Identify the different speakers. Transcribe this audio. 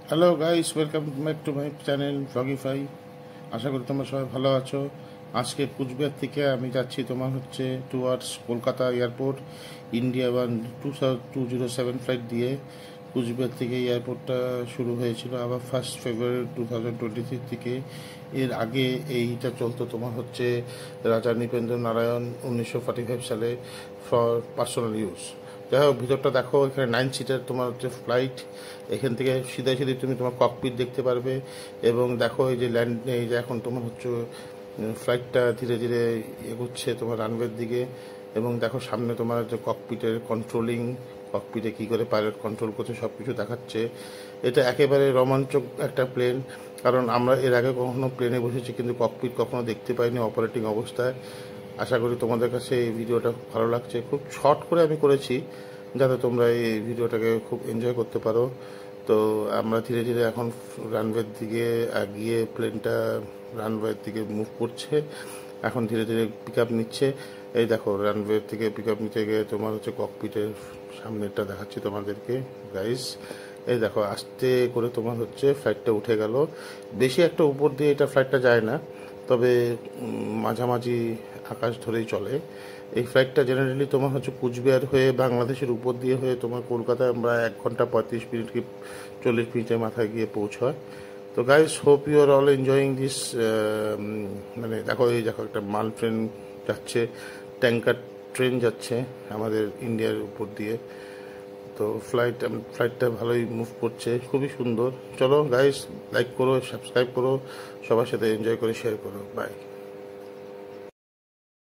Speaker 1: Hello guys, welcome back to my channel Vlogify. আশা করি তোমরা সবাই ভালো আছো। আজকে কুচবিহার থেকে আমি যাচ্ছি তোমার হচ্ছে towards Kolkata airport, India 1 2007 flight দিয়ে। কুচবিহার থেকে এয়ারপোর্টটা শুরু হয়েছিল আবার 1 ফেব্রুয়ারি 2023 থেকে। এর আগে এইটা চলতো তোমার হচ্ছে রাজা নৃপেন্দ্র নারায়ণ 1945 সালে ফর পার্সোনাল ইউজ। যাই হোক, ভিতরটা দেখো, এখানে 9 সিটার তোমার হচ্ছে ফ্লাইট। এখান থেকে সিধাই সিধি তুমি তোমার ককপিট দেখতে পারবে। এবং দেখো এই যে এখন তোমার হচ্ছে ফ্লাইটটা ধীরে ধীরে এগোচ্ছে তোমার রানওয়ের দিকে। এবং দেখো সামনে তোমার যে ককপিটের কন্ট্রোলিং, ককপিটে কী করে পাইলট কন্ট্রোল করছে সব কিছু দেখাচ্ছে। এটা একেবারে রোমাঞ্চক একটা প্লেন, কারণ আমরা এর আগে কখনো প্লেনে বসেছি কিন্তু ককপিট কখনো দেখতে পাইনি অপারেটিং অবস্থায়। আশা করি তোমাদের কাছে এই ভিডিওটা ভালো লাগছে। খুব শর্ট করে আমি করেছি যাতে তোমরা এই ভিডিওটাকে খুব এনজয় করতে পারো। তো আমরা ধীরে ধীরে এখন রানওয়ের দিকে এগিয়ে, প্লেনটা রানওয়ের দিকে মুভ করছে। এখন ধীরে ধীরে পিক আপ নিচ্ছে। এই দেখো, রানওয়ে থেকে পিক আপ নিতে গিয়ে তোমার হচ্ছে ককপিটের সামনেরটা দেখাচ্ছি তোমাদেরকে গাইস। এই দেখো, আস্তে করে তোমার হচ্ছে ফ্লাইটটা উঠে গেল। বেশি একটা উপর দিয়ে এটা ফ্লাইটটা যায় না, তবে মাঝামাঝি আকাশ ধরেই চলে। এই ফ্লাইটটা জেনারেলি তোমার হচ্ছে কুচবিহার হয়ে বাংলাদেশের উপর দিয়ে হয়ে তোমার কলকাতায় আমরা 1 ঘন্টা 35 মিনিট কি 40 মিনিটের মাথায় গিয়ে পৌঁছয়। তো guys, hope you are all enjoying this. মানে দেখো, এই দেখো একটা মাল ট্রেন যাচ্ছে, ট্যাঙ্কার ট্রেন যাচ্ছে আমাদের ইন্ডিয়ার উপর দিয়ে। তো ফ্লাইটটা ভালোই মুভ করছে, খুবই সুন্দর। চলো গাইস, লাইক করো, সাবস্ক্রাইব করো, সবার সাথে এনজয় করে শেয়ার করো। বাই।